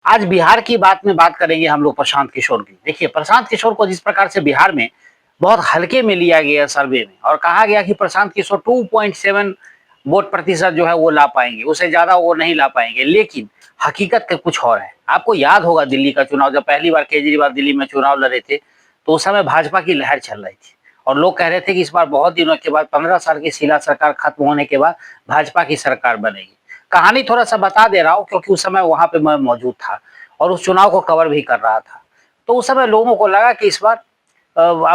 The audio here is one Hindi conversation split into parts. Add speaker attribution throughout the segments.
Speaker 1: आज बिहार की बात करेंगे हम लोग प्रशांत किशोर की। देखिए, प्रशांत किशोर को जिस प्रकार से बिहार में बहुत हल्के में लिया गया सर्वे में और कहा गया कि प्रशांत किशोर 2.7 वोट प्रतिशत जो है वो ला पाएंगे, उससे ज्यादा वो नहीं ला पाएंगे। लेकिन हकीकत का कुछ और है। आपको याद होगा दिल्ली का चुनाव, जब पहली बार केजरीवाल दिल्ली में चुनाव लड़े थे तो उस समय भाजपा की लहर चल रही थी और लोग कह रहे थे कि इस बार बहुत दिनों के बाद 15 साल की शीला सरकार खत्म होने के बाद भाजपा की सरकार बनेगी। कहानी थोड़ा सा बता दे रहा हूँ क्योंकि उस समय वहां पे मैं मौजूद था और उस चुनाव को कवर भी कर रहा था। तो उस समय लोगों को लगा कि इस बार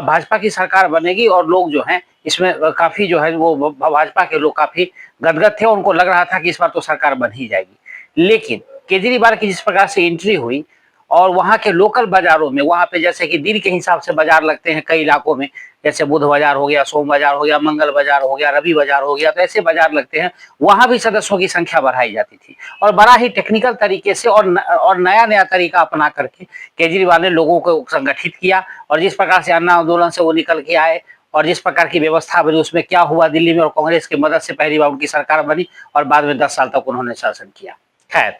Speaker 1: भाजपा की सरकार बनेगी और लोग जो हैं इसमें काफी जो है वो भाजपा के लोग काफी गदगद थे। उनको लग रहा था कि इस बार तो सरकार बन ही जाएगी। लेकिन केजरीवाल की जिस प्रकार से एंट्री हुई और वहाँ के लोकल बाजारों में, वहाँ पे जैसे कि दिन के हिसाब से बाजार लगते हैं कई इलाकों में, जैसे बुध बाजार हो गया, सोम बाजार हो गया, मंगल बाजार हो गया, रवि बाजार हो गया, तो ऐसे बाजार लगते हैं। वहाँ भी सदस्यों की संख्या बढ़ाई जाती थी और बड़ा ही टेक्निकल तरीके से और नया नया तरीका अपना करके केजरीवाल ने लोगों को संगठित किया। और जिस प्रकार से अन्ना आंदोलन से वो निकल के आए और जिस प्रकार की व्यवस्था बनी, उसमें क्या हुआ दिल्ली में, और कांग्रेस की मदद से पहली बार उनकी सरकार बनी और बाद में 10 साल तक उन्होंने शासन किया। खैर,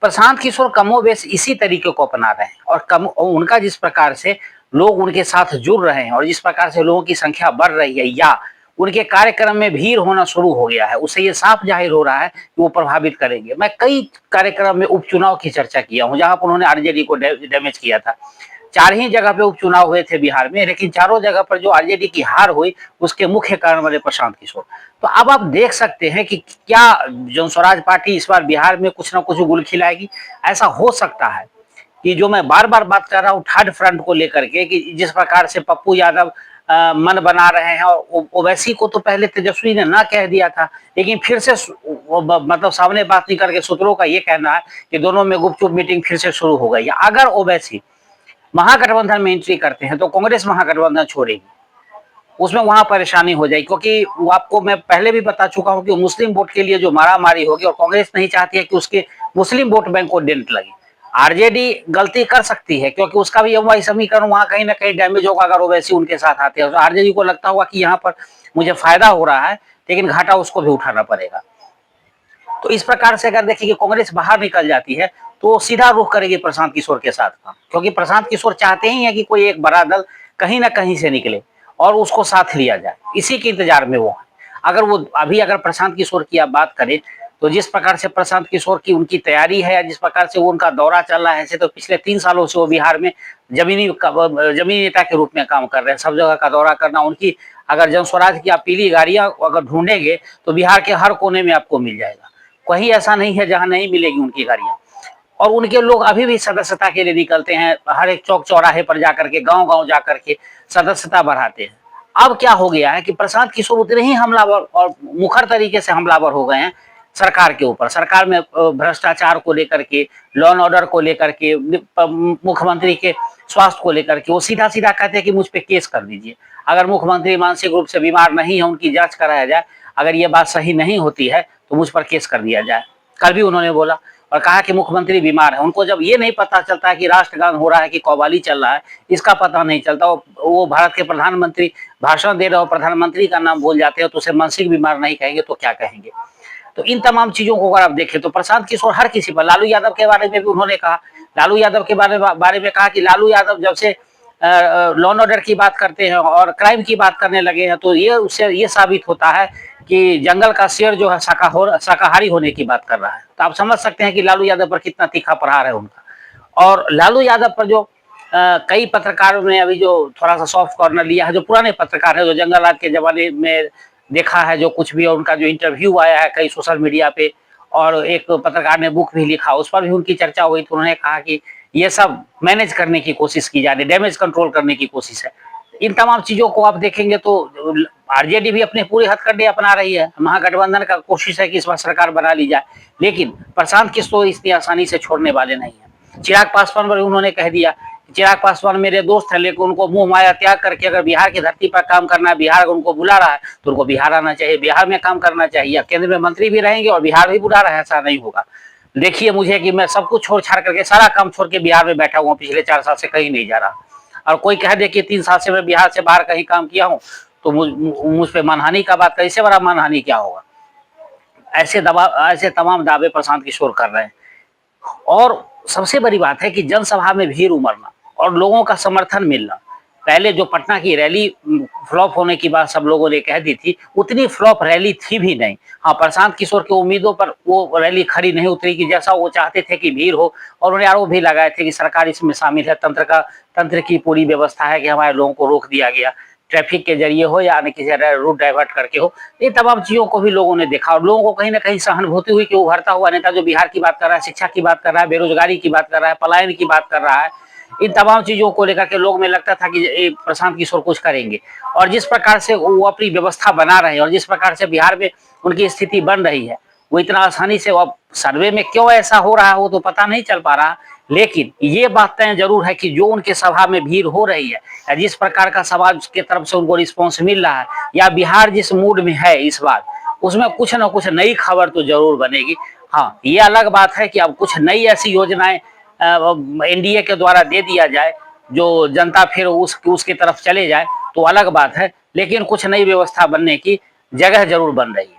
Speaker 1: प्रशांत किशोर कमोबेश इसी तरीके को अपना रहे हैं और उनका जिस प्रकार से लोग उनके साथ जुड़ रहे हैं और जिस प्रकार से लोगों की संख्या बढ़ रही है या उनके कार्यक्रम में भीड़ होना शुरू हो गया है, उससे ये साफ जाहिर हो रहा है कि वो प्रभावित करेंगे। मैं कई कार्यक्रम में उपचुनाव की चर्चा किया हूं जहां पर उन्होंने आरजेडी को डैमेज किया था। 4 ही जगह पे उपचुनाव हुए थे बिहार में, लेकिन चारों जगह पर जो आरजेडी की हार हुई उसके मुख्य कारण बने प्रशांत किशोर। तो अब आप देख सकते हैं कि क्या जनस्वराज पार्टी इस बार बिहार में कुछ ना कुछ गुल खिलाएगी। ऐसा हो सकता है कि जो मैं बार बार बात कर रहा हूँ थर्ड फ्रंट को लेकर के, कि जिस प्रकार से पप्पू यादव मन बना रहे हैं, और ओवैसी को तो पहले तेजस्वी ने ना कह दिया था, लेकिन फिर से मतलब सामने बात नहीं करके सूत्रों का ये कहना है कि दोनों में गुपचुप मीटिंग फिर से शुरू हो गई है। अगर ओवैसी महागठबंधन में एंट्री करते हैं तो कांग्रेस महागठबंधन छोड़ेगी, उसमें वहां परेशानी हो जाएगी। क्योंकि वो आपको मैं पहले भी बता चुका हूं कि मुस्लिम वोट के लिए जो मारामारी होगी और कांग्रेस नहीं चाहती है कि उसके मुस्लिम वोट बैंक को डेंट लगे। आरजेडी गलती कर सकती है क्योंकि उसका भी वही समीकरण वहां कहीं ना कहीं डैमेज होगा अगर ओवैसी उनके साथ आते हैं। तो आरजेडी को लगता होगा कि यहाँ पर मुझे फायदा हो रहा है, लेकिन घाटा उसको भी उठाना पड़ेगा। तो इस प्रकार से अगर देखिए कि कांग्रेस बाहर निकल जाती है तो सीधा रुख करेगी प्रशांत किशोर के साथ का, क्योंकि प्रशांत किशोर चाहते ही है कि कोई एक बड़ा दल कहीं ना कहीं से निकले और उसको साथ लिया जाए। इसी के इंतजार में वो है। अगर वो अगर प्रशांत किशोर की आप बात करें तो जिस प्रकार से प्रशांत किशोर की उनकी तैयारी है या जिस प्रकार से वो उनका दौरा चल रहा है, ऐसे तो पिछले 3 सालों से वो बिहार में जमीनी नेता के रूप में काम कर रहे हैं। सब जगह का दौरा करना उनकी, अगर जनस्वराज की आप पीली गाड़ियां अगर ढूंढेंगे तो बिहार के हर कोने में आपको मिल जाएगा। कहीं ऐसा नहीं है जहां नहीं मिलेगी उनकी गाड़ियां। और उनके लोग अभी भी सदस्यता के लिए निकलते हैं, हर एक चौक चौराहे पर जाकर के, गांव गांव जाकर के सदस्यता बढ़ाते हैं। अब क्या हो गया है कि प्रशांत किशोर उतने ही हमलावर और मुखर तरीके से हमलावर हो गए हैं सरकार के ऊपर। सरकार में भ्रष्टाचार को लेकर के, लॉ एंड ऑर्डर को लेकर के, मुख्यमंत्री के स्वास्थ्य को लेकर के वो सीधा सीधा कहते हैं कि मुझ पर केस कर दीजिए। अगर मुख्यमंत्री मानसिक रूप से बीमार नहीं है, उनकी जांच कराया जाए, अगर ये बात सही नहीं होती है तो मुझ पर केस कर दिया जाए। कल भी उन्होंने बोला और कहा कि मुख्यमंत्री बीमार है। उनको जब ये नहीं पता चलता है कि राष्ट्रगान हो रहा है कि कव्वाली चल रहा है, इसका पता नहीं चलता, वो भारत के प्रधानमंत्री भाषण दे रहे हो, प्रधानमंत्री का नाम भूल जाते हो, तो उसे मानसिक बीमार नहीं कहेंगे तो क्या कहेंगे। तो इन तमाम चीजों को अगर आप देखें तो प्रशांत किशोर हर किसी पर, लालू यादव के बारे में भी उन्होंने कहा, लालू यादव के बारे में कहा कि लालू यादव जब से लॉ एंड ऑर्डर की बात करते हैं और क्राइम की बात करने लगे हैं तो ये उससे ये साबित होता है कि जंगल का शेर जो है शाकाहारी होने की बात कर रहा है। तो आप समझ सकते हैं कि लालू यादव पर कितना तीखा प्रहार है उनका। और लालू यादव पर जो कई पत्रकारों ने अभी जो थोड़ा सा सॉफ्ट कॉर्नर लिया है, जो पुराने पत्रकार है, जो जंगल राज के जमाने में देखा है जो कुछ भी, और उनका जो इंटरव्यू आया है कई सोशल मीडिया पे, और एक पत्रकार ने बुक भी लिखा, उस पर भी उनकी चर्चा हुई। तो उन्होंने कहा कि ये सब मैनेज करने की कोशिश की जा रही है, डैमेज कंट्रोल करने की कोशिश है। इन तमाम चीजों को आप देखेंगे तो आरजेडी भी अपने पूरे हथकंडे अपना रही है, महागठबंधन का कोशिश है कि इस बार सरकार बना ली जाए, लेकिन प्रशांत किशोर इतनी आसानी से छोड़ने वाले नहीं है। चिराग पासवान पर उन्होंने कह दिया, चिराग पासवान मेरे दोस्त हैं, लेकिन उनको मुंह माया त्याग करके अगर बिहार की धरती पर काम करना है, बिहार उनको बुला रहा है तो उनको बिहार आना चाहिए, बिहार में काम करना चाहिए। केंद्र में मंत्री भी रहेंगे और बिहार भी बुला रहा है, ऐसा नहीं होगा। देखिए मुझे कि मैं सब कुछ छोड़ छाड़ करके, सारा काम छोड़ के बिहार में बैठा हुआ, पिछले 4 साल से कहीं नहीं जा रहा। और कोई कह दे कि 3 साल से मैं बिहार से बाहर कहीं काम किया हूँ तो मुझ पे मानहानि का बात, कैसे बड़ा मानहानि क्या होगा। ऐसे तमाम दावे प्रशांत किशोर कर रहे हैं। और सबसे बड़ी बात है कि जनसभा में भीड़ उमड़ना और लोगों का समर्थन मिलना। पहले जो पटना की रैली फ्लॉप होने की बात सब लोगों ने कह दी थी, उतनी फ्लॉप रैली थी भी नहीं। हाँ, प्रशांत किशोर की उम्मीदों पर वो रैली खड़ी नहीं उतरी कि जैसा वो चाहते थे कि भीड़ हो, और उन्हें आरोप भी लगाए थे कि सरकार इसमें शामिल है, तंत्र की पूरी व्यवस्था है कि हमारे लोगों को रोक दिया गया, ट्रैफिक के जरिए हो या अन्य किसी रूट डाइवर्ट करके हो। ये तमाम चीजों को भी लोगों ने देखा और लोगों को कहीं ना कहीं सहानुभूति हुई कि उभरता हुआ नेता जो बिहार की बात कर रहा है, शिक्षा की बात कर रहा है, बेरोजगारी की बात कर रहा है, पलायन की बात कर रहा है, इन तमाम चीजों को लेकर के लोग में लगता था कि ये प्रशांत किशोर कुछ करेंगे। और जिस प्रकार से वो अपनी व्यवस्था बना रहे हैं और जिस प्रकार से बिहार में उनकी स्थिति बन रही है, वो इतना आसानी से, अब सर्वे में क्यों ऐसा हो रहा है वो तो पता नहीं चल पा रहा, लेकिन ये बातें जरूर है कि जो उनके सभा में भीड़ हो रही है या जिस प्रकार का समाज के तरफ से उनको रिस्पॉन्स मिल रहा है या बिहार जिस मूड में है इस बार, उसमें कुछ ना कुछ नई खबर तो जरूर बनेगी। हाँ, ये अलग बात है कि अब कुछ नई ऐसी योजनाएं एनडीए के द्वारा दे दिया जाए जो जनता फिर उसकी तरफ चले जाए तो अलग बात है, लेकिन कुछ नई व्यवस्था बनने की जगह जरूर बन रही है।